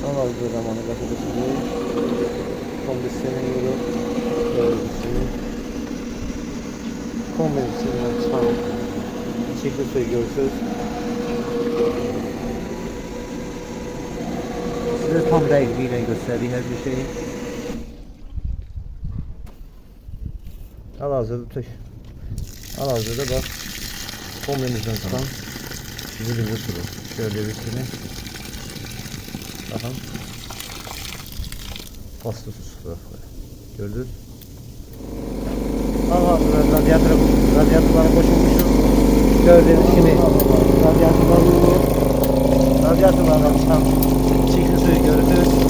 Hal-hazırda zamanı qatılışını kombisinin yolu kombisinden çıxan çiftli suyu görürsünüz. Size tam dəqiqliyi ilə göstərdiyi hər bir şeyi. Hal-hazırda bax kombimizden çıxan birinci sulu. Gördüğünüz gibi. Bakın. Bastı su sıfır. Gördünüz. Hal-hazırda radyatorlara koşulmuşuz. Gördüğünüz gibi radyatorlardan çıkan çiftli suyu görürsünüz.